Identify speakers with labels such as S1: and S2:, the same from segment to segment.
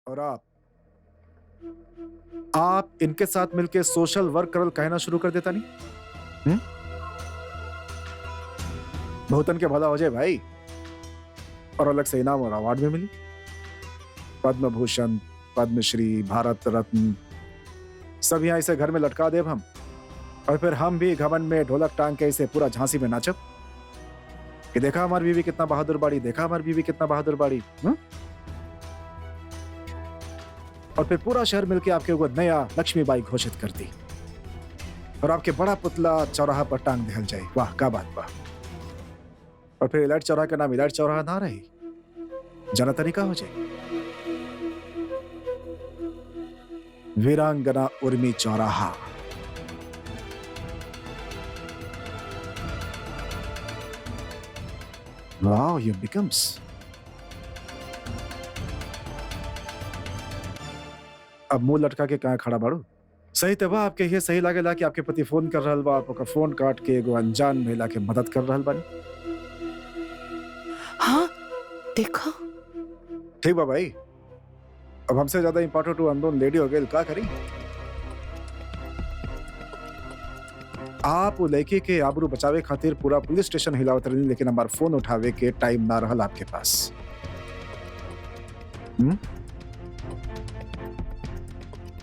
S1: और आप इनके साथ मिलके सोशल वर्क करल कहना शुरू कर देता नहीं? हम्म? बहुतन के भला हो जाए भाई, और अलग से इनाम और अवार्ड भी मिली। पद्म भूषण, पद्मश्री, भारत रत्न, सब यहाँ इसे घर में लटका देव हम, और फिर हम भी घमंड में ढोलक टांग के इसे पूरा झांसी में नाचब कि देखा हमारी बीवी कितना बहादुर बाड़ी, देखा हमारी बीवी कितना बहादुर बाड़ी। और फिर पूरा शहर मिलके आपके ऊपर नया लक्ष्मीबाई घोषित कर दी, और आपके बड़ा पुतला चौराहा पर टांग दिहल जाए। वाह क्या बात, वाह। और फिर इलाट चौराहा का नाम इलाट चौराहा ना रही, जाना तरीका हो जाए, वीरांगना उर्मी चौराहा। वाह, यू बिकम्स। अब मुंह लटका के कहाँ खड़ा बाड़ू? सही तबा आपके ये सही लागेला कि आपके पति फोन कर रहल बा, आपका फोन काट के एगो अनजान महिला के मदद कर रहल बानी?
S2: हाँ देखो।
S1: ठीक बा भाई, अब हमसे ज्यादा इंपॉर्टेंट टू अननोन लेडी हो गई, का करी? आप वो लड़की के आबरू बचावे खातिर पूरा पुलिस स्टेशन हिलावत रही, लेकिन हमार फोन उठावे के टाइम ना रहल आपके पास।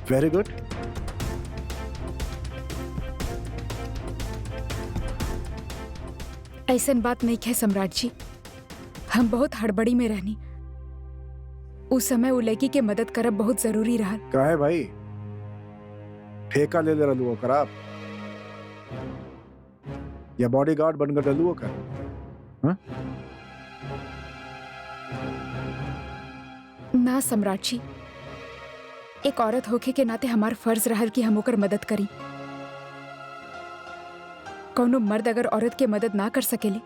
S1: Very good.
S3: ऐसन बात नहीं है सम्राट जी, हम बहुत हड़बड़ी में रहनी। उस समय वो लड़की के मदद करब बहुत जरूरी रहा।
S1: का है भाई, ठेका ले ले रहलू ओकर आप, या बॉडीगार्ड बन कर रहलू ओकर?
S3: ना सम्राट जी, एक औरत होके के नाते हमार फर्ज रहल कि हम ओकर मदद करी। कौनो मर्द अगर औरत के मदद ना कर सकेले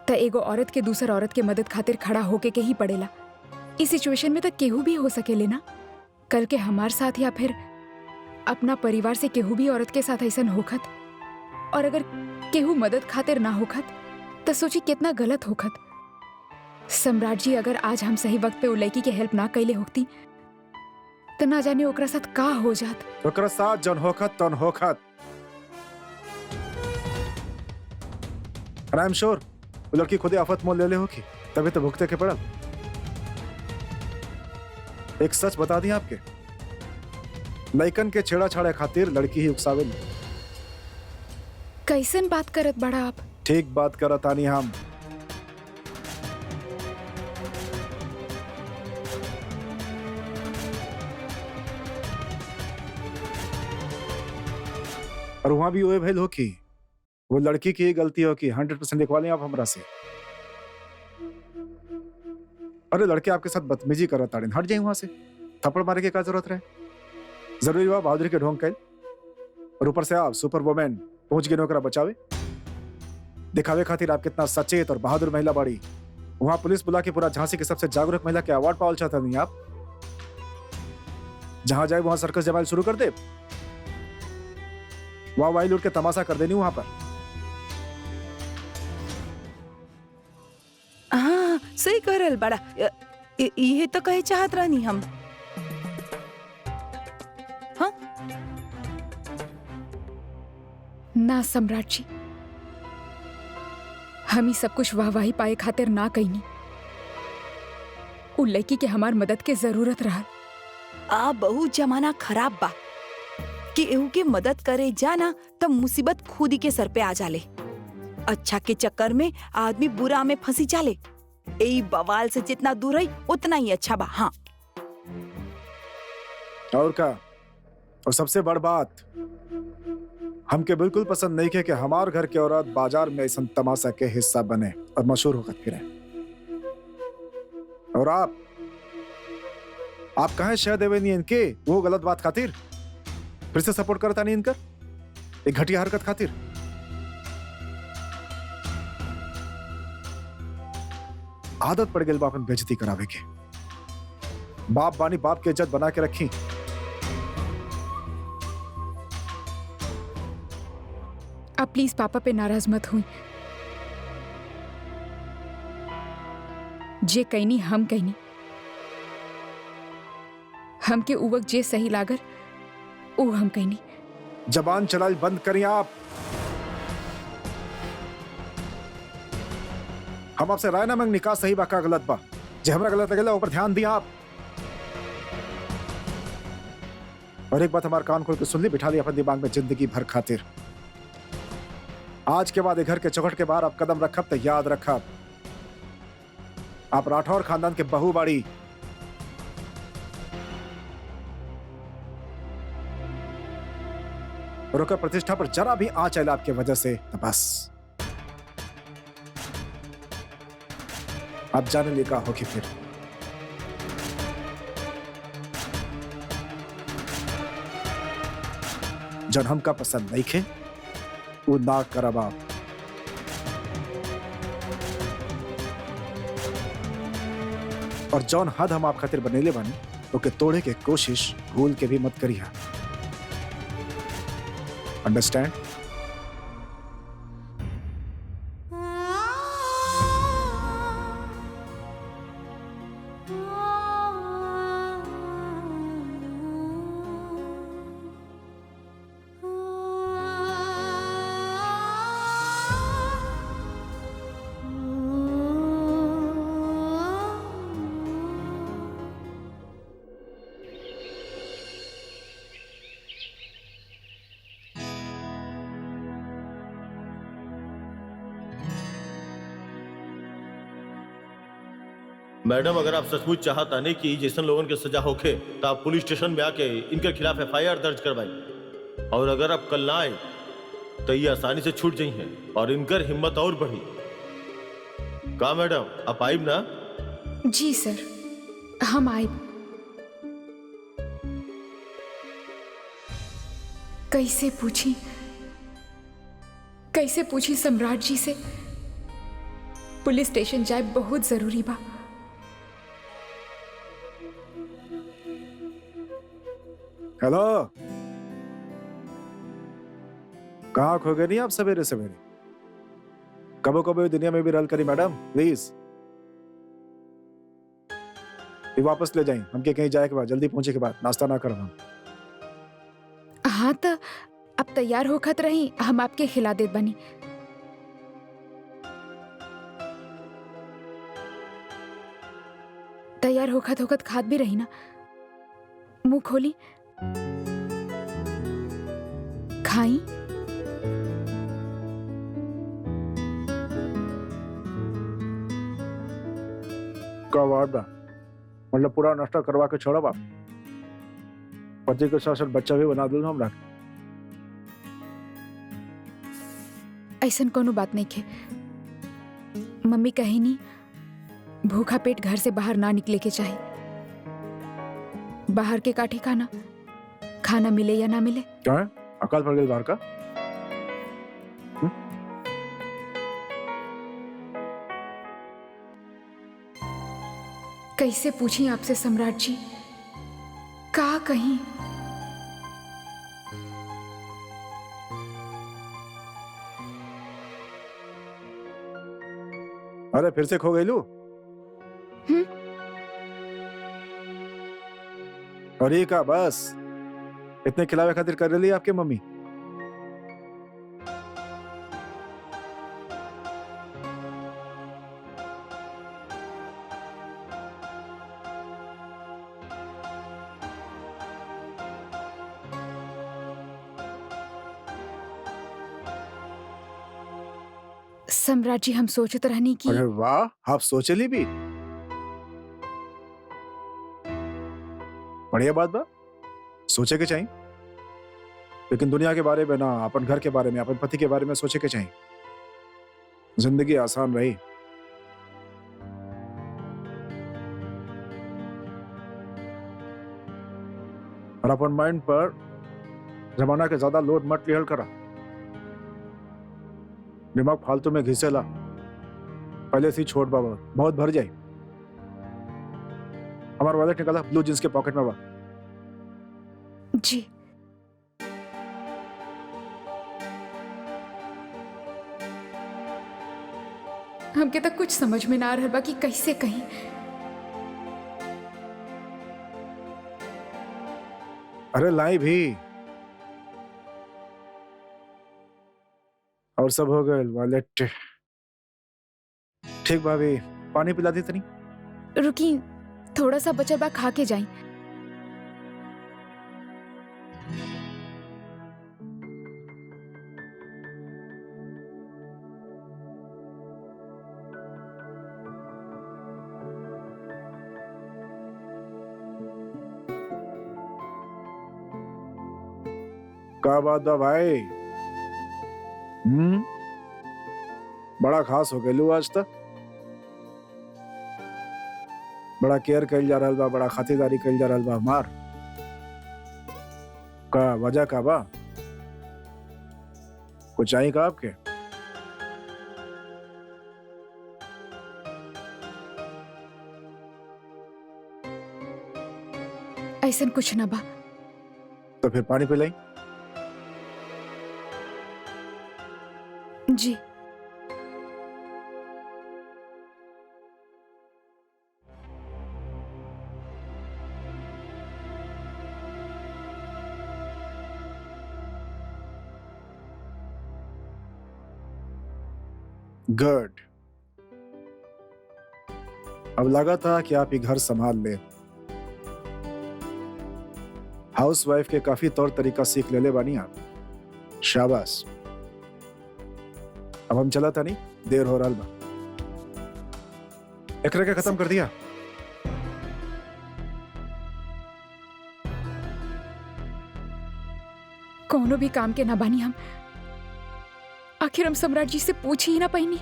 S3: तो एगो औरत के दूसर औरत के मदद खातिर खड़ा होके के ही पड़ेला। इस सिचुएशन में तो केहू भी हो सकेले ना, कल के हमार साथ या फिर अपना परिवार से केहू भी औरत के साथ ऐसा होखत, और अगर केहू मदद खातिर ना होखत तो सोची कितना गलत होखत। सम्राट जी, अगर आज हम सही वक्त पे वो लड़की के हेल्प ना कैले होती तो ना जाने ओकरा साथ का हो जात।
S1: ओकरा साथ जन होखत तन होखत। आई एम श्योर वो लड़की खुद आफत मोल ले ले होगी, तभी तो भुगते के पड़ल। एक सच बता दी आपके, लइकन के छेड़ा छाड़े खातिर लड़की ही उकसावेल।
S3: कैसन बात करत बड़ा आप?
S1: ठीक बात करत आनी हम। और वहां भी वो भेल हो कि वो लड़की की गलती हो कि 100% लिखवा लें आप हमरा से। अरे लड़के आपके साथ बदतमीजी करत ताड़ीन, हट जाए वहां से। थप्पड़ मारे के का जरूरत रहे? जरूरी हुआ बहादुरी के ढोंग कैल, और ऊपर से आप सुपर वुमेन पहुंच गए ओकरा बचावे। दिखावे खातिर आप कितना सचेत और बहादुर महिला बाड़ी। वहां पुलिस बुला के पूरा झांसी की सबसे जागरूक महिला के अवार्ड पावल चाहता नहीं आप? जहां जाए वहां सर्कस जमाल शुरू कर दे, वहां वाई लूट के तमाशा कर देनी वहां पर।
S2: हाँ सही करल बड़ा, ये तो कहे चाहत रहनी हम। हाँ
S3: ना सम्राट जी, हम ही सब कुछ वाहवाही पाए खातिर ना कईनी। उ लड़की के हमार मदद के जरूरत रहा।
S2: आ बहुत जमाना खराब बा कि एहू के मदद करे जाना तब मुसीबत खुद ही के सर पे आ जाले। अच्छा के चक्कर में आदमी बुरा में फंसी जाले। यही बवाल से जितना दूर है उतना ही अच्छा बा। हाँ
S1: और का, और सबसे बड़ बात, हमके बिल्कुल पसंद नहीं है कि हमार घर के औरत बाजार में ऐसा तमाशा के हिस्सा बने और मशहूर होकर फिरे। और आप कहें शह देवे नहीं इनके वो गलत बात खातिर, फिर से सपोर्ट करता नहीं इनकर एक घटिया हरकत खातिर। आदत पड़ गई बापन बेइज्जती करावे के। बाप बानी बाप की इज्जत बना के रखी।
S3: आप प्लीज पापा पे नाराज मत हुई। जे कहनी हम कहनी, हमके उ वक्त जे सही लागल उ हम कहनी।
S1: जबान चलाल बंद करिए आप। हम आपसे राय ना मांगनी का सही बा का गलत बा। जे हमरा गलत लगेला ऊपर ध्यान दिया आप। और एक बात हमारे कान खोल के सुन ली, बिठा ली अपने दिमाग में जिंदगी भर खातिर। आज के बाद घर के चौखट के बाहर आप कदम रखब तो याद रखब आप राठौर खानदान के बहू बाड़ी। और ओकर प्रतिष्ठा पर जरा भी आंच आयल आपके वजह से तो बस आप जाने लिए का होगी फिर। जन हमका पसंद नहीं खे वो ना करब आप। और जौन हद हम आप खातिर बनेले बानी ओके तोड़े के कोशिश भूल के भी मत करिए। अंडरस्टैंड?
S4: मैडम, अगर आप सचमुच चाहता नहीं कि जैसन लोगन के सजा होखे तो आप पुलिस स्टेशन में आके इनके खिलाफ FIR दर्ज करवाई। और अगर आप कल ना आए तो ये आसानी से छूट जाई हैं और इनकर हिम्मत और बढ़ी। का मैडम, आप आइब ना?
S3: जी सर, हम आए। कैसे पूछी सम्राट जी से? पुलिस स्टेशन जाए बहुत जरूरी बा।
S1: हेलो, कहाँ खो गए नहीं आप सवेरे सवेरे? कबो कबो दुनिया में भी रल करी मैडम प्लीज। ये वापस ले जाएं, हमके कहीं जाए के बाद जल्दी पहुंचे के बाद नाश्ता ना करवा।
S3: हाँ तो अब तैयार होखत रही, हम आपके खिला देत बनी। तैयार होखत होखत खाद भी रही ना। मुंह खोली, खाई।
S1: का बात बा? मतलब पूरा नाश्ता करवा के छोड़ा बाप। पति के साथ साथ बच्चा भी बना दो हमरा।
S3: ऐसन कोनो बात नहीं खे। मम्मी कही नहीं भूखा पेट घर से बाहर ना निकले के चाहिए। बाहर के काठी खाना मिले या ना मिले।
S1: क्या है? अकाल पड़ गई बाहर का?
S3: कैसे पूछी आपसे सम्राट जी, का कहीं?
S1: अरे फिर से खो गई लू? और ये का बस इतने खिलावे खातिर कर रही आपके मम्मी?
S3: सम्राट जी, हम सोचत रहनी कि
S1: अरे वाह, आप सोचली भी। बढ़िया बात बा, सोचे के चाहिए। लेकिन दुनिया के बारे में ना, अपन घर के बारे में, अपन पति के बारे में सोचे के चाहिए। जिंदगी आसान रही। और अपन माइंड पर जमाना के ज्यादा लोड मत लिहल करा। दिमाग फालतू में घिसेला, पहले से ही छोट बाबा बहुत भर जाए। हमारा वॉलेट निकाला, ब्लू जींस के पॉकेट में बा।
S3: जी हमके तक कुछ समझ में ना आ रहा बा कि कैसे कहीं।
S1: अरे लाई भी। और सब हो गए वॉलेट। ठीक भाभी, पानी पिला दी तनी।
S3: रुकी, थोड़ा सा बचा बा खा के जाई।
S1: क्या बात बा भाई? बड़ा खास हो गए आज तक। बड़ा केयर कल जा रहा बा, बड़ा खातिरदारी कल जा रहा बा हमार। का वजह का बा? कुछ चाहिए का आपके?
S3: ऐसा कुछ ना बा।
S1: तो फिर पानी पिलाई।
S3: जी।
S1: गुड। अब लगा था कि आप ये घर संभाल ले। हाउसवाइफ के काफी तौर तरीका सीख ले बानी आप। शाबाश। अब हम चला था नहीं, देर हो रहा बा। एकरा के खत्म कर दिया।
S3: कोनो भी काम के ना बानी हम। आखिर हम सम्राट जी से पूछ ही ना पाईनी।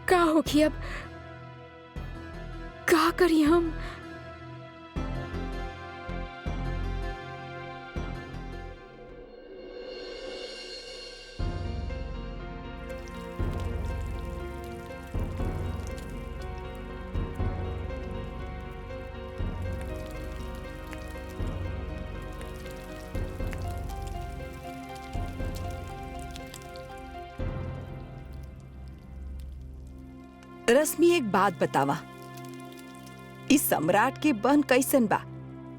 S3: का होगी अब? का करी हम?
S2: रश्मि, एक बात बतावा, इस सम्राट के बहन कैसन बा?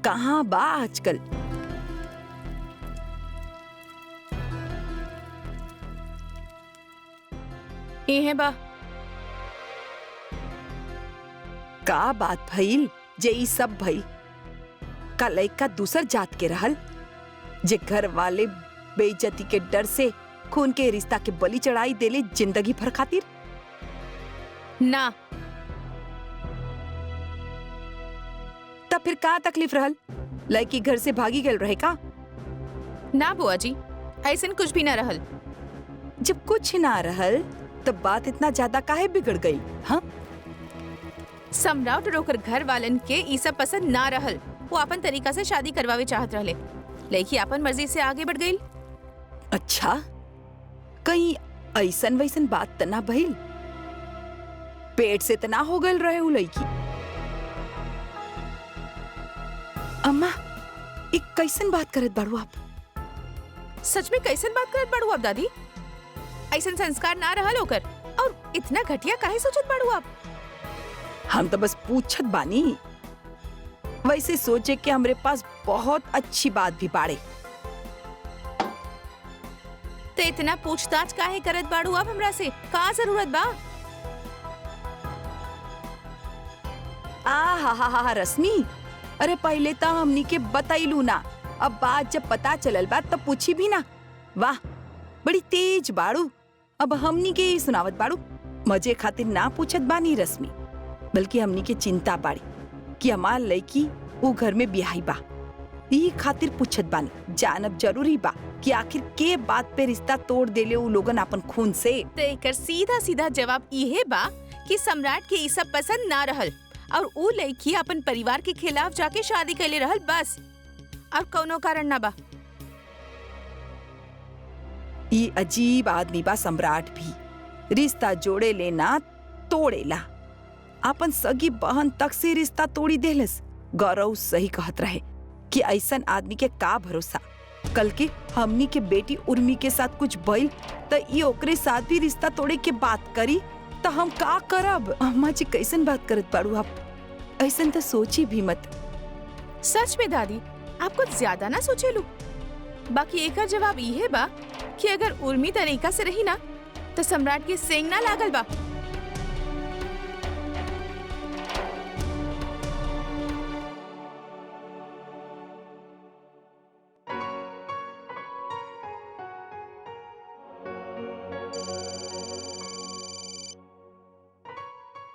S2: कहाँ बा आजकल?
S5: है बा।
S2: का बात भइल जे ई सब भई? का लइका दूसर जात के रहल जे घर वाले बेइज्जती के डर से खून के रिश्ता के बलि चढ़ाई देले जिंदगी भर खातिर?
S5: ना।
S2: तब फिर का तकलीफ रहल? लड़की घर से भागी गेल रहे का?
S5: ना बुआ जी, ऐसन कुछ भी ना रहल।
S2: जब कुछ ना रहल तब बात इतना ज्यादा काहे बिगड़ गई? हाँ,
S5: सम्राट और ओकर घर वालन के ई सब पसंद ना रहल। वो अपन तरीका से शादी करवावे चाहत रहले, लड़की अपन मर्जी से आगे बढ़ गई।
S2: अच्छा, कहीं ऐसन वैसन बात त ना भइल? पेट से तना हो गल रहे उ लड़की? अम्मा, एक कैसन बात करत बाड़ू आप?
S5: सच में कैसन बात करत बाड़ू आप दादी? ऐसन संस्कार ना रहल ओकर, और इतना घटिया काहे सोचत बाड़ू आप?
S2: हम तो बस पूछत बानी। वैसे सोचे कि हमरे पास बहुत अच्छी बात भी बाड़े।
S5: तो इतना पूछताछ काहे करत बाड़ू आप हमरा से? का जरूरत बा?
S2: हा रश्मि, अरे पहले तो हमनी के बताइलू ना, अब बात जब पता चलल बा तब पूछी भी ना। वाह, बड़ी तेज बाड़ू। अब हमनी के सुनावत बाड़ू। मजे खातिर ना पूछत बानी रश्मि, बल्कि हमनी के चिंता बाड़ी कि हमार लड़की वो घर में बियाही बा। ई खातिर पूछत बानी। जानब जरूरी बा कि आखिर के बात पे रिश्ता तोड़ देले उ लोगन अपन खून से।
S5: तो एकर सीधा सीधा जवाब इहे बा कि सम्राट के ई सब पसंद ना रहल, और उ लड़की अपन परिवार के खिलाफ जाके शादी कैले रहल, बस। और कौनो कारण ना बा।
S2: ई अजीब आदमी बा सम्राट भी। रिश्ता जोड़े लेना तोड़ेला। अपन सगी बहन तक से रिश्ता तोड़ी देलस। गौरव सही कहत रहे कि ऐसन आदमी के का भरोसा। कल के हमनी के बेटी उर्मी के साथ कुछ भइल तो ई ओकरे साथ भी रिश्ता तोड़े के बात करी तो हम का करब? अम्मा जी कैसन बात करत बाड़ू आप? ऐसन तो सोची भी मत।
S5: सच में दादी, आप कुछ ज्यादा ना सोचेलू। बाकी एकर जवाब इहे बा कि अगर उर्मी तरीका से रही ना तो सम्राट के सेंग ना लागल बा।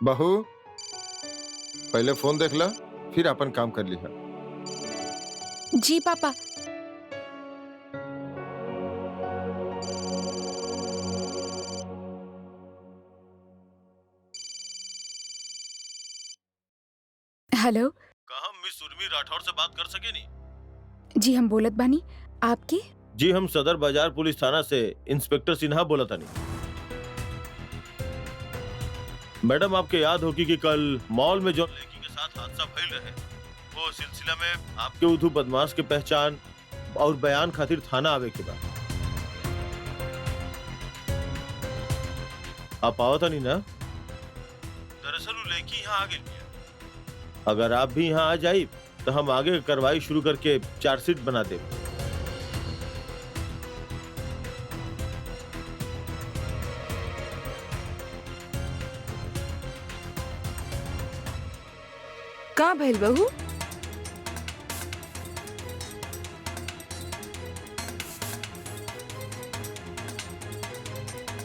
S6: बहू, पहले फोन देख ला, फिर अपन काम कर लिहा।
S3: जी पापा। हेलो।
S4: का हम मिस उर्मी राठौर से बात कर सके नहीं?
S3: जी हम बोलत बानी, आपके?
S4: जी हम सदर बाजार पुलिस थाना से इंस्पेक्टर सिन्हा बोला था नहीं। मैडम, आपके याद होगी कि कल मॉल में जो लड़की के साथ हादसा भइल रहे, वो सिलसिला में आपके उधू बदमाश के पहचान और बयान खातिर थाना आवे के बाद आप आओ था नहीं ना? दरअसल वो लड़की यहाँ आ गई। अगर आप भी यहाँ आ जाए तो हम आगे कार्रवाई शुरू करके चार्जशीट बना दे।
S2: का भइल बहू?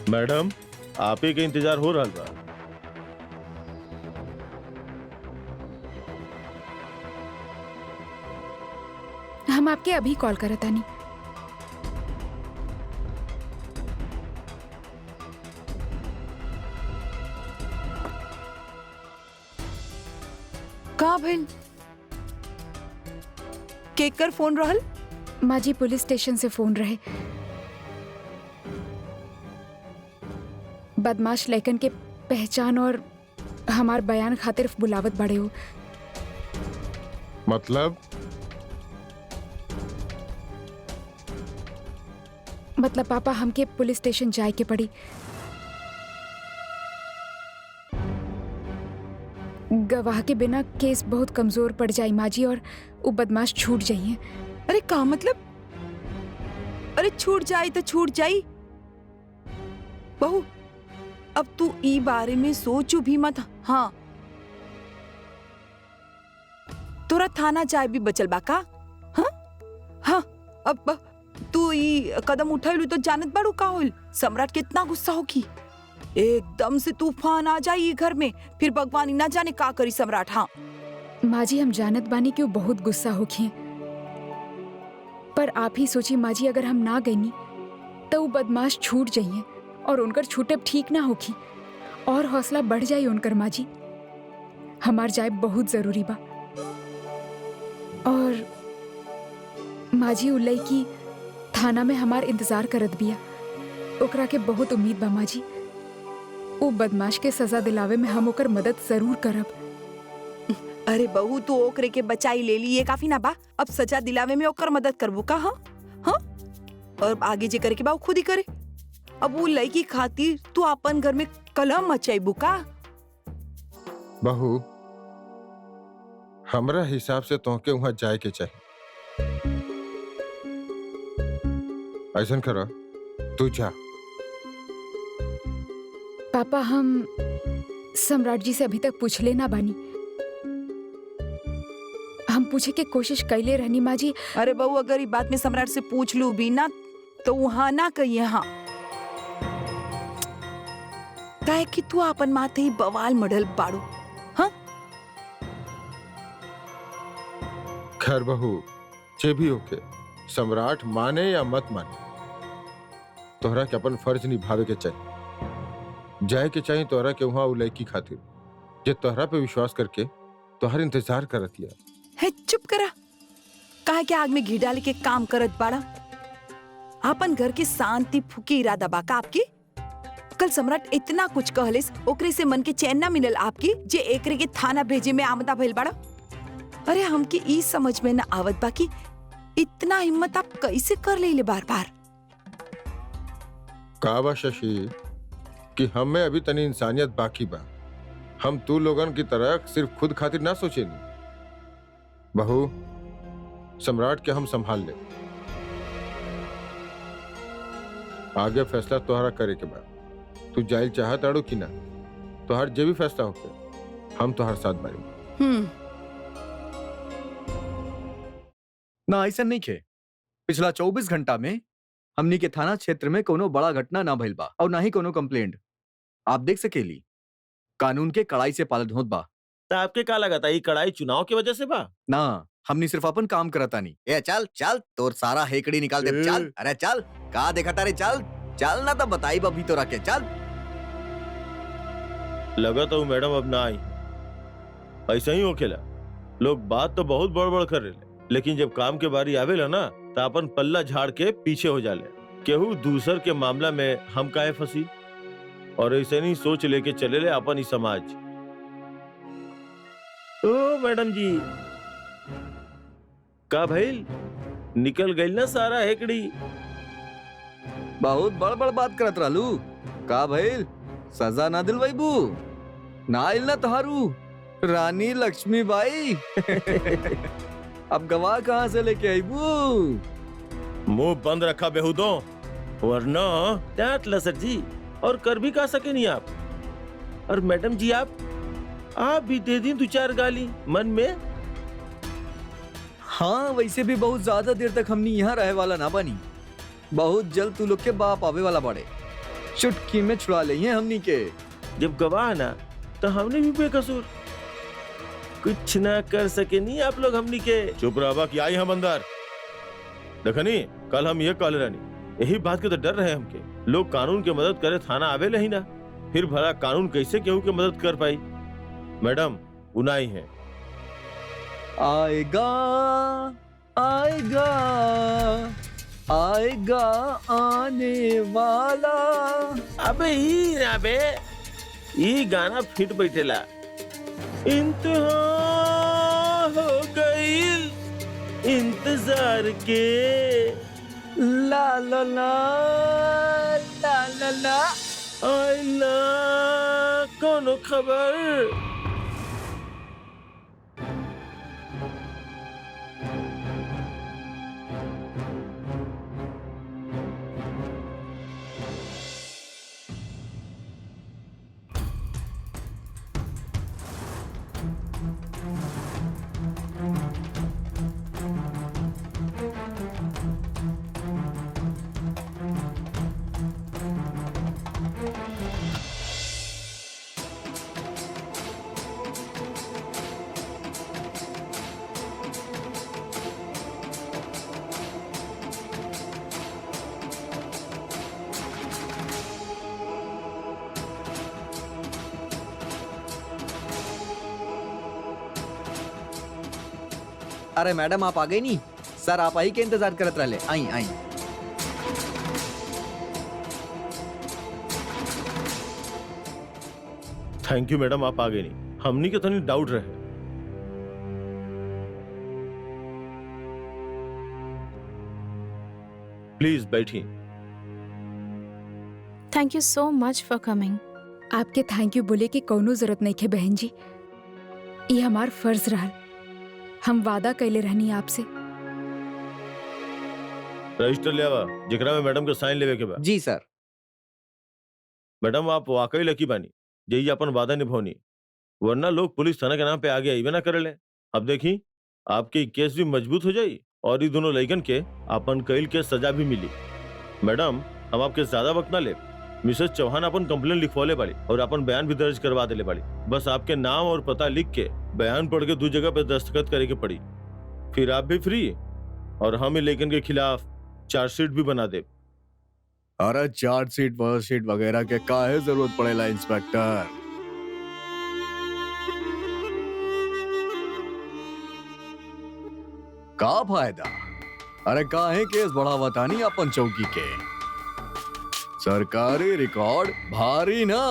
S4: मैडम, आप ही के इंतजार हो रहा बा।
S3: हम आपके अभी कॉल करत तानी।
S2: का भइल? केकर फोन रहल?
S3: माँ जी पुलिस स्टेशन से फोन रहे। बदमाश लड़कन के पहचान और हमार बयान खातिर बुलावत बड़े हो। मतलब पापा हमके पुलिस स्टेशन जाए के पड़ी। गवाह के बिना केस बहुत कमजोर पड़ जाई माँ जी, और वो बदमाश छूट जाइए।
S2: अरे का मतलब? अरे छूट जाई तो छूट जाई बहू, अब तू ई बारे में सोचू भी मत। हाँ, तोरा थाना जाए भी बचल बा का? हाँ हाँ, अब तू ई कदम उठाइलू तो जानत बाड़ू का होइल? सम्राट कितना गुस्सा होगी। एकदम से तूफान आ जाई घर में, फिर भगवान ना जाने का करी सम्राट। हाँ
S3: माँ जी हम जानत बानी कि वो बहुत गुस्सा होखी, पर आप ही सोची माँ जी, अगर हम ना गईनी तो वो बदमाश छूट जाइए और उनकर छूटे ठीक ना होखी और हौसला बढ़ जाई उनकर। माँ जी हमार जाए बहुत जरूरी बा। और माँ जी उल्लई की थाना में हमार इंतजार करत बिया, ओकरा के बहुत उम्मीद बा माँ जी। वो बदमाश के सजा दिलावे में हम ओकर मदद जरूर करब।
S2: अरे बहू, तू ओकरे के बचाई ले ली, ये काफी ना बा? अब सजा दिलावे में ओकर मदद करबू का? हाँ हाँ, और आगे जे करे के बा खुद ही करे। अब वो लड़की खातिर तू अपन घर में कलह मचाइबू का?
S6: बहू, हमरा हिसाब से तोहके वहां जाए के चाहिए। ऐसा करा, तू जा।
S3: पापा हम सम्राट जी से अभी तक पूछले ना बानी। हम पूछे के कोशिश कैले रहनी माँ जी।
S2: अरे बहू, अगर ये बात में सम्राट से पूछ लू भी ना तो वहां ना कहिए। हाँ, काहे कि तू अपन माथे ही बवाल मढ़ल बाड़ू। हाँ,
S6: खैर बहू, जे भी होके सम्राट माने या मत माने, तोहरा के अपन फर्ज निभावे के चाहिए। जाए के चाहिए तोहरा के वहां लड़की खातिर जे तोहरा पे विश्वास करके तोहर इंतजार करतिया।
S2: है चुप करा। काहे के आग में घी डाल के काम करत बाड़ा? अपन घर की शांति फूके इरादा बाका आपकी? कल सम्राट इतना कुछ कहलिस, ओकरे से मन के चैन ना मिलल आपकी जे एकरे के थाना भेजे में आमदा भइल बाड़ा? अरे हमके ई समझ में ना आवत बाकी इतना हिम्मत आप कैसे कर ले बार बार?
S6: का बा शशि कि हमें अभी तनी इंसानियत बाकी बा। हम तू लोगन की तरह सिर्फ खुद खातिर ना सोचे नहीं। बहू, सम्राट के हम संभाल ले। आगे फैसला तोहरा करे के बाद तू जाइल चाहत अड़ो कि ना, तोहर जे भी फैसला होके हम तोहर साथ बारी।
S7: ना ऐसा नहीं खे। पिछला 24 घंटा में हमनी के थाना क्षेत्र में कोनो बड़ा घटना ना भइल बा और ना ही कोनो कंप्लेंट। आप देख सकेली कानून के कड़ाई से पालन होत बा।
S4: तो आपके का लगा था ये कड़ाई चुनाव की वजह से बा?
S7: ना, हमनी सिर्फ अपन काम करता नहीं। ए चल चल, तोर सारा हेकड़ी निकाल दे। चल, अरे चल, का देखा तारे? चल चल ना, तो बताई बभी तो रखे। चल।
S4: लगा तो मैडम अब ना आई। ऐसा ही हो खेला, लोग बात तो बहुत बड़ कर रहे, लेकिन जब काम के बारी आवेला ना तो अपन पल्ला झाड़ के पीछे हो जाले। केहू दूसर के मामला में हम काहे फंसी, और ऐसे नहीं सोच लेके चले ले अपन ही समाज। ओ मैडम जी, का भइल? निकल गई ना सारा हेकड़ी?
S7: बहुत बड़ बड़ बात करत रहलू। का भइल? सजा ना दिलवाइबू? ना आइल ना तहारू रानी लक्ष्मीबाई? अब गवाह कहाँ से लेके आईबू?
S4: मुंह बंद रखा बेहुदो, वरना डांट ला सर जी। और कर भी का सके नहीं आप। और मैडम जी आप भी दे दी 2-4 गाली मन में।
S7: हाँ, वैसे भी बहुत ज्यादा देर तक हमनी यहाँ रहे वाला ना बनी। बहुत जल्द तू लोग के बाप आवे वाला बड़े, चुटकी में छुड़ा ले हमनी के।
S4: जब गवाह ना तो हमने भी बेकसूर, कुछ ना कर सके नहीं आप लोग हमनी के। चुप रहा कि आई हम अंदर। देखनी कल हम ये कहले रहनी, यही बात के तो डर रहे हमके। लोग कानून के मदद करे थाना आवे नहीं ना, फिर भला कानून कैसे केहू के मदद कर पाई? मैडम उनाई है।
S7: आएगा आएगा आएगा आने वाला।
S4: अबे ये गाना फिट बैठेला। इंतहा हो गई इंतजार के,
S7: ला ला ला ला ला ला।
S4: आइला कोनो खबर?
S7: अरे मैडम, आप आ गई नहीं? सर आप आई के इंतजार करत रहले। आई आई।
S4: थैंक यू मैडम, आप आ गए नहीं। हमनी के तनी डाउट रहे। प्लीज बैठिए।
S5: Thank you so much for coming.
S3: आपके थैंक यू बोले की कोनो जरूरत नहीं खे बहन जी। ये हमार फर्ज रहल। हम वादा कैले रहनी आपसे।
S4: रजिस्टर ले आवा, जेकरा में मैडम के साइन लेवे के बा।
S7: जी सर।
S4: मैडम आप वाकई लकी बानी, यही अपन वादा निभौनी, वरना लोग पुलिस थाना के नाम पे आगे आईबे ना करेले। अब देखी आपके केस भी मजबूत हो जाई और ये दोनों लड़कन के अपन कैल के सजा भी मिली। मैडम हम आपके ज्यादा वक्त ना ले। मिसेस चौहान अपन कंप्लेन लिखवाले बाड़ी और अपन बयान भी दर्ज करवा देले बाड़ी। बस आपके नाम और पता लिख के बयान पढ़ के 2 जगह पे दस्तखत करे के पड़ी, फिर आप भी फ्री और हम इन लेकिन के खिलाफ चार्जशीट भी बना दे।
S7: अरे चार्जशीट वर्कशीट वगैरह के काहे जरूरत पड़ेला इंस्पेक्टर? का फायदा? अरे काहे केस बढ़ावता नहीं अपन चौकी के? सरकारी रिकॉर्ड भारी ना,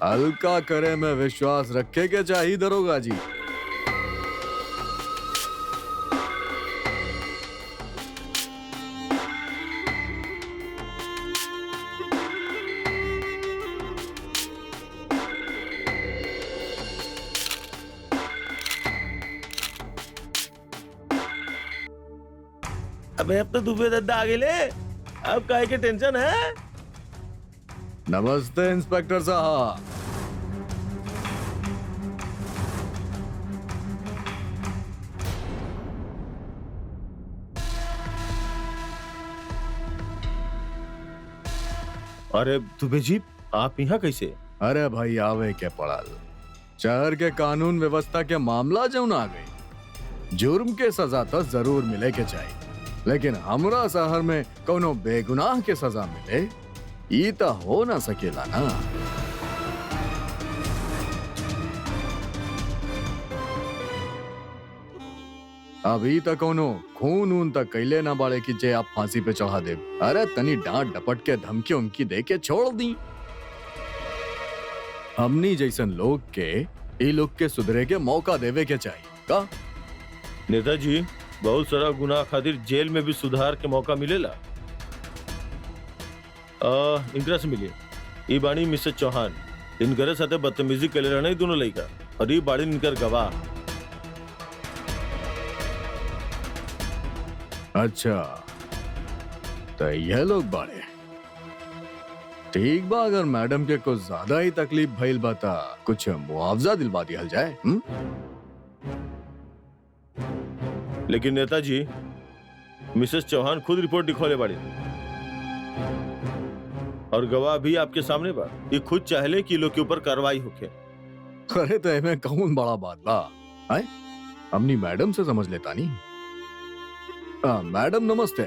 S7: हल्का करे में विश्वास रखे के चाहिए दरोगा जी।
S4: अबे अब तो दुबे दद्दा आ गेले, अब काहे के टेंशन है?
S7: नमस्ते इंस्पेक्टर साहब।
S4: अरे दुबे जी, आप यहाँ कैसे?
S7: अरे भाई आवे के पड़ल, शहर के कानून व्यवस्था के मामला जौन आ गई, जुर्म के सजा तो जरूर मिले के चाहिए, लेकिन हमरा शहर में कोनो बेगुनाह के सजा मिले ई तो हो ना सकेला ना। अभी तक कोनो खून ऊन तक कैले ना बाड़े कि जे आप फांसी पे चढ़ा दे। अरे तनी डांट डपट के धमकी उमकी दे के छोड़ दी। हमनी जैसन लोग के ई लोग के सुधरे के मौका देवे के चाहिए का?
S4: नेताजी, बहुत सारा गुनाह खातिर जेल में भी सुधार के मौका मिलेला। इनकरा से मिलिए। ई बाणी मिसेस चौहान, इनकरे साथे बदतमीजी करे रहने दोनों लड़का, और ई बाड़ी इनकर गवाह।
S7: अच्छा तो यह लोग बाड़े, ठीक बा। अगर मैडम के कुछ ज्यादा ही तकलीफ भइल बता कुछ मुआवजा दिलवा दिया जाए।
S4: लेकिन नेताजी, मिसेस चौहान खुद रिपोर्ट लिखोले बाड़ी और गवाह भी आपके सामने बा। ये खुद चाहले कि लोग के ऊपर कार्रवाई होके।
S7: अरे तो एमे कौन बड़ा बात बा? आए हमनी मैडम से समझ लेता नहीं। मैडम नमस्ते,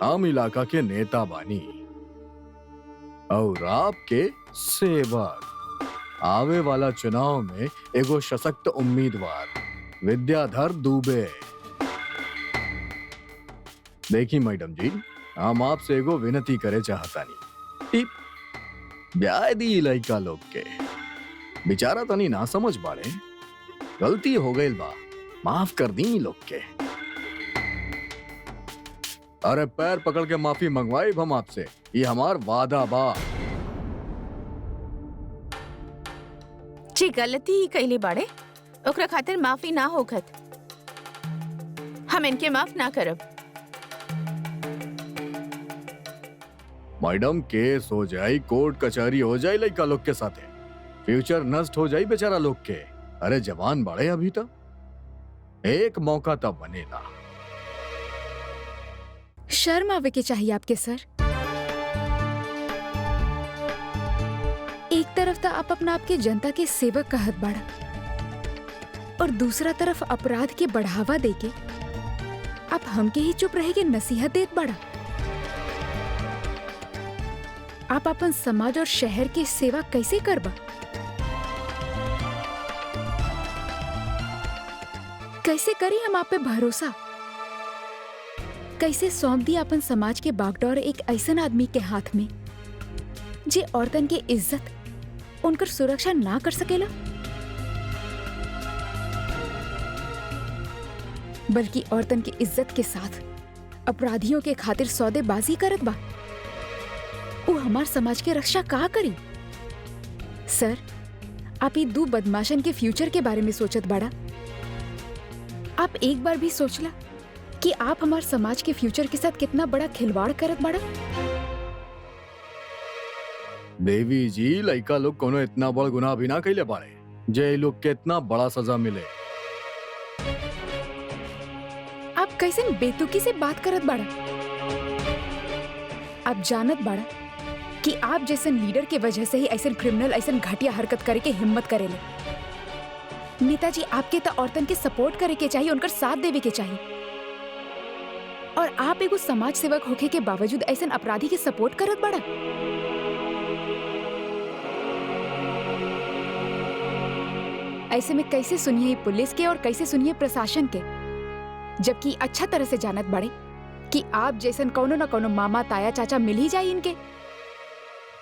S7: हम इलाका के नेता बानी और आपके सेवक। आवे वाला चुनाव में एगो सशक्त उम्मीदवार विद्याधर दुबे। देखी मैडम जी, हम आपसे एगो विनती करे चाहतानी। ब्याह दी लइका लोग के बेचारा तनी ना समझ बाड़े, गलती हो गई बा, माफ कर दी लोग के। अरे पैर पकड़ के माफी मंगवाई हम आपसे, ये हमार वादा बा।
S5: जी गलती कैले बाड़े, ओकरा खातिर माफी ना होखत। हम इनके माफ ना करब।
S7: मैडम केस हो जाई, कोर्ट कचहरी हो जाई लइका लोग के साथे, फ्यूचर नष्ट हो जाई बेचारा लोग के। अरे जवान बड़े अभी तक, एक मौका तब बनेला।
S3: शर्म आवे के चाहिए आपके सर। एक तरफ तो आप अपना आपके जनता के सेवक कहत बाड़ा और दूसरा तरफ अपराध के बढ़ावा देके आप हमके ही चुप रहे के नसीहत देत बाड़ा। आप अपन समाज और शहर की सेवा कैसे करबा? कैसे करी हम आप पे भरोसा? कैसे सौंप दी अपन समाज के बागडोर एक ऐसन आदमी के हाथ में जे औरतन के इज्जत, उनकर सुरक्षा ना कर सकेला, बल्कि औरतन की इज्जत के साथ अपराधियों के खातिर सौदेबाजी करत बा। वो हमार समाज के रक्षा का करी? सर, आप ये दो बदमाशन के फ्यूचर के बारे में सोचत बाड़ा। आप एक बार भी सोचला कि आप हमार समाज के फ्यूचर के साथ कितना बड़ा खिलवाड़ करत बाड़ा?
S7: देवी जी, लइका लोग कोनो इतना बड़ गुनाह भी ना कैले बाड़े जे लोग के इतना बड़ा सजा मिले।
S3: आप कैसे बेतुकी से बात करत बाड़ा? आप जानत बाड़ा कि आप जैसे लीडर के वजह से ही ऐसे क्रिमिनल ऐसे घटिया हरकत करे के हिम्मत करेले। नेताजी, आपके तो औरतन के सपोर्ट करे के चाहिए, उनकर साथ देवे के चाहिए, और आप एगो समाज सेवक होके के बावजूद ऐसे अपराधी के सपोर्ट करत बाड़ा। ऐसे में कैसे सुनिए पुलिस के और कैसे सुनिए प्रशासन के, जबकि अच्छा तरह से जानत बाड़े कि आप जैसन कौनो न कौनो मामा ताया चाचा मिल ही जाए इनके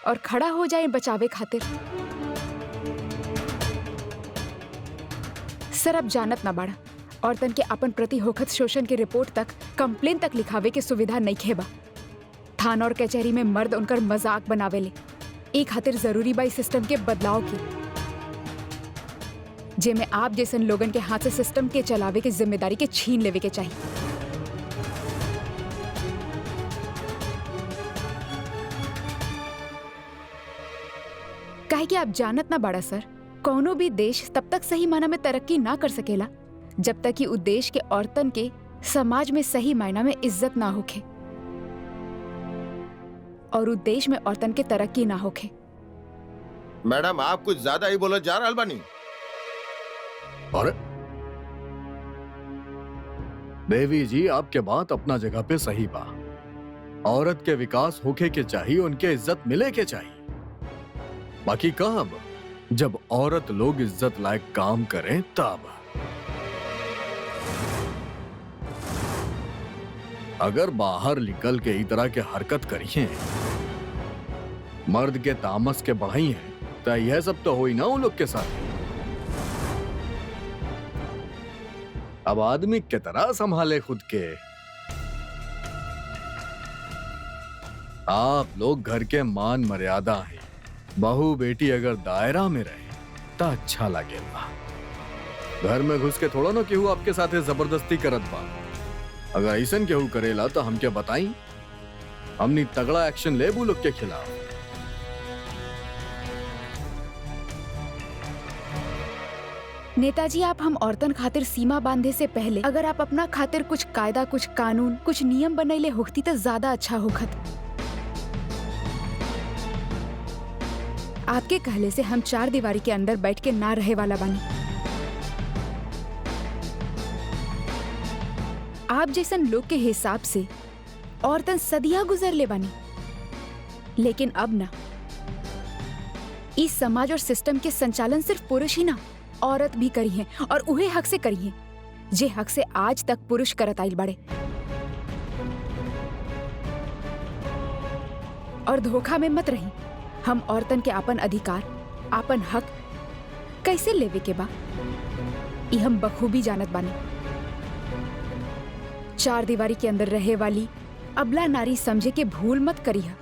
S3: और खड़ा हो जाए बचावे खातिर। सर, अब जानत ना बाड़ा, औरतन के अपन प्रति होखत शोषण के रिपोर्ट तक, कंप्लेन तक लिखावे के सुविधा नहीं खेबा। थाना और कचहरी में मर्द उनकर मजाक बनावेले। एक खातिर जरूरी बा सिस्टम के बदलाव की, जेमे आप जैसन लोगन के हाथ से सिस्टम के चलावे के जिम्मेदारी के छीन लेवे के चाहिए। काहे कि आप जानत ना बाड़ा सर, कौनो भी देश तब तक सही मायना में तरक्की ना कर सकेला जब तक कि उ देश के औरतन के समाज में सही मायना में इज्जत ना होखे और उ देश में औरतन के तरक्की ना होखे।
S6: मैडम आप कुछ ज्यादा ही बोले जा रहल बानी।
S8: अरे देवी जी, आपके बात अपना जगह पे सही बा। औरत के विकास होके के चाहिए, उनके इज्जत मिले के चाहिए। बाकी कब जब औरत लोग इज्जत लायक काम करें तब। अगर बाहर निकल के इस तरह के हरकत करिए, मर्द के तामस के बढ़ाई है, तो यह सब तो हो ही ना उन लोग के साथ। अब आदमी के तरह संभाले खुद के। आप लोग घर के मान मर्यादा हैं। बहू बेटी अगर दायरा में रहे तो अच्छा लगेगा। घर में घुस के थोड़ा ना केहू आपके साथ जबरदस्ती करत बा। अगर ऐसन केहू करेला तो हमके बताई, हमनी तगड़ा एक्शन ले लोग के खिलाफ।
S3: नेताजी, आप हम औरतन खातिर सीमा बांधे से पहले अगर आप अपना खातिर कुछ कायदा, कुछ कानून, कुछ नियम बनैले होती तो ज्यादा अच्छा होखत। आपके कहले से हम चार दीवारी के अंदर बैठ के ना रहे वाला बानी। आप जैसन लोग के हिसाब से औरतन सदिया गुजर ले बानी, लेकिन अब ना, इस समाज और सिस्टम के संचालन सिर्फ पुरुष ही ना, औरत भी करी है, और उहे हक से करी है जे हक से आज तक पुरुष करत आइल बड़े। और धोखा में मत रही। हम औरतन के आपन अधिकार, आपन हक कैसे लेवे के बा, ई हम बखूबी जानत बानी। चार दीवारी के अंदर रहे वाली अबला नारी समझे के भूल मत करिहा।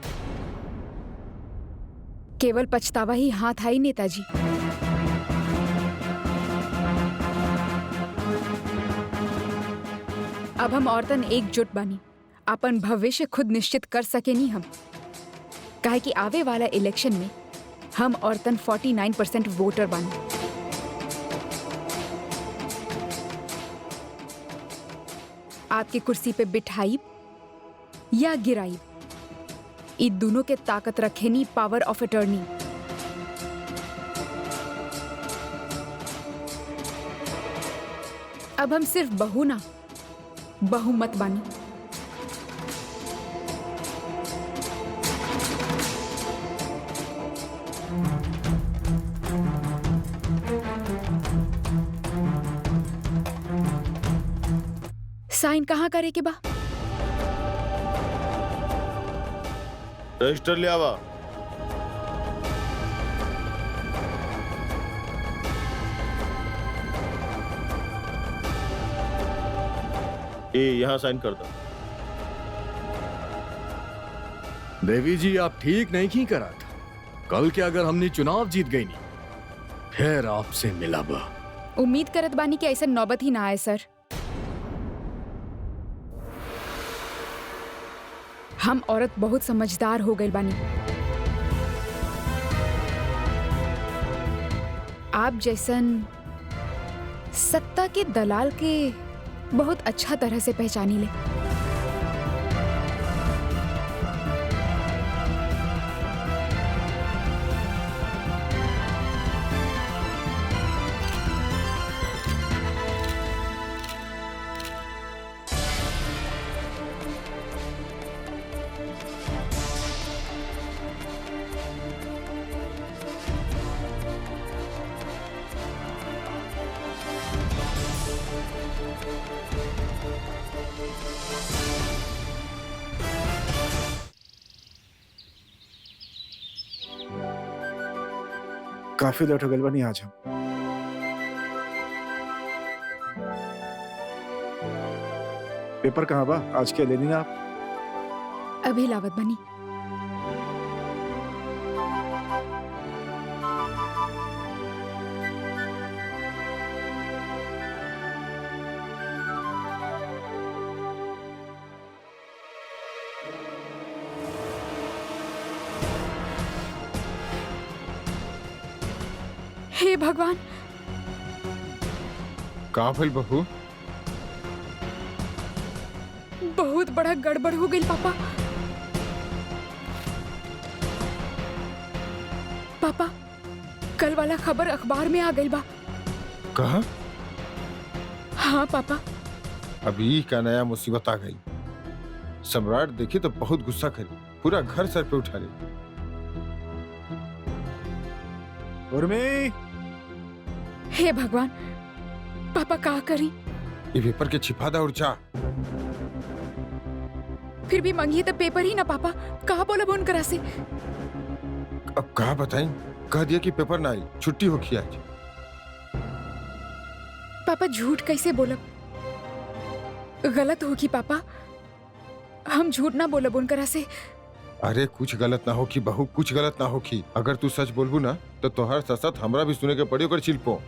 S3: केवल पछतावा ही हाथ आई नेताजी। अब हम औरतन एकजुट बानी, अपन भविष्य खुद निश्चित कर सके नहीं हम। काहे कि आवे वाला इलेक्शन में हम औरतन 49% वोटर बानी। आपके कुर्सी पे बिठाई या गिराई, इ दोनों के ताकत रखेनी पावर ऑफ अटर्नी। अब हम सिर्फ बहू ना, बहुमत बानी। साइन कहाँ करे के बा?
S4: रजिस्टर ले आवा। ये यहाँ साइन कर दो।
S8: देवी जी, आप ठीक नहीं की करा था। कल के अगर हमने चुनाव जीत गई नहीं, फिर आपसे मिला बा।
S3: उम्मीद करत बानी कि ऐसा नौबत ही ना आए सर। हम औरत बहुत समझदार हो गई बानी। आप जैसन सत्ता के दलाल के बहुत अच्छा तरह से पहचानी ले।
S1: काफी लेट हो गई बनी आज हम। पेपर कहाँ बा? आज क्या लेनी आप?
S3: अभी लावत बनी। हे भगवान,
S6: का भइल बहू?
S3: बहुत बड़ा गड़बड़ हो गई पापा। पापा, कल वाला खबर अखबार में आ गई बा।
S6: कहा?
S3: हाँ पापा।
S6: अभी का नया मुसीबत आ गई। सम्राट देखी तो बहुत गुस्सा करी, पूरा घर सर पे उठा ली।
S1: उर्मी,
S3: हे भगवान, पापा का करी?
S6: ये पेपर के छिपा दा और जा।
S3: फिर भी मंगिए तो पेपर ही ना पापा, कहा बोला बोन करा से।
S6: अब कहा बताई? कह दिया कि पेपर ना आई, छुट्टी होगी आज।
S3: पापा झूठ कैसे बोलब? गलत होगी पापा, हम झूठ ना बोलब उनकरा से।
S6: अरे कुछ गलत ना होगी बहू, कुछ गलत ना होगी। अगर तू सच बोलबू ना तो तोहर ससत हमरा भी सुने के पड़ी ओकर चिल्पो।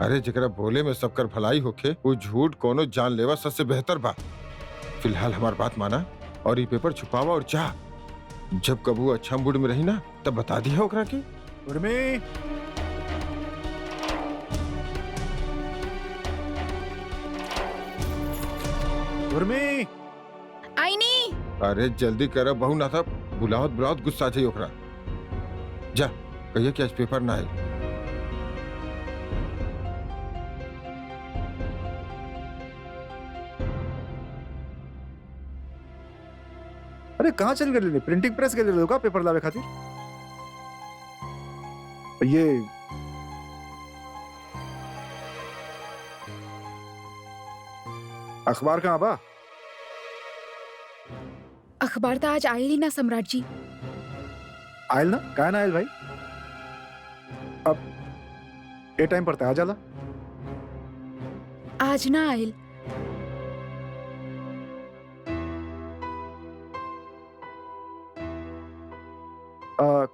S6: अरे जरा बोले में सबकर भलाई होके, वो झूठ कोनो जान लेवा सच से बेहतर बा। फिलहाल हमार बात माना और ये पेपर छुपावा और जा। जब कबू अच्छा मूड में रही ना तब बता दिया ओकरा के।
S1: उर्मी, उर्मी,
S3: आई नहीं।
S6: अरे जल्दी कर बहू, ना था बुलावत बुलावत गुस्सा चाहिए ओकरा। जा कहिए कि आज पेपर ना आई।
S1: अरे कहाँ चल गए? प्रिंटिंग प्रेस के लिए का पेपर लावे खातिर? ये अखबार कहाँ बा?
S3: अखबार तो आज आई ही ना सम्राट जी।
S1: आयल ना? काहे ना आयल भाई? अब ए टाइम पर आ जाला।
S3: आज ना आयल।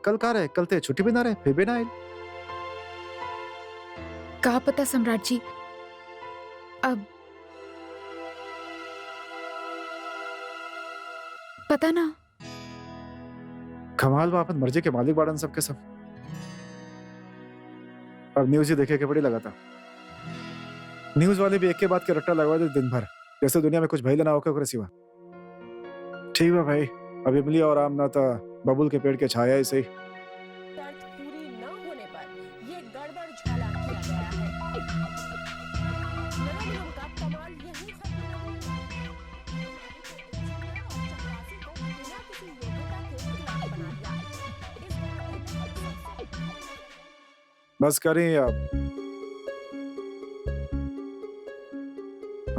S1: कल कहाँ रहे? कल ते छुट्टी भी ना रहे, फिर भी ना आयल।
S3: का पता सम्राट जी, अब पता ना।
S1: कमाल बा, अपन मर्जी के मालिक बाड़न सबके सब। अब न्यूज ही देखे के बड़ी लगाता। न्यूज वाले भी एक के बाद के रट्टा लगवा दे दिन भर, जैसे दुनिया में कुछ भइले ना होके ओकरे सिवा। ठीक बा भाई, अभी मिली और आम ना था बबुल के पेड़ के छाया ही सही।
S9: शर्त पूरी न होने पर ये गड़बड़ झोला किया गया है। नगर निगम का कमाल यही खत्म नहीं हुआ। चपरासी को बिना किसी योग्यता के खिलाफ बना दिया।
S1: बस करें अब,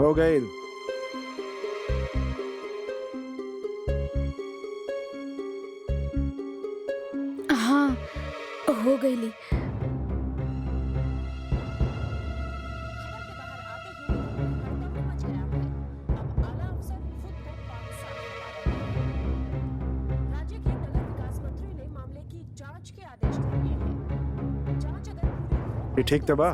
S1: हो गई।
S3: हाँ, हो गई ली।
S1: ये ठीक तो बा?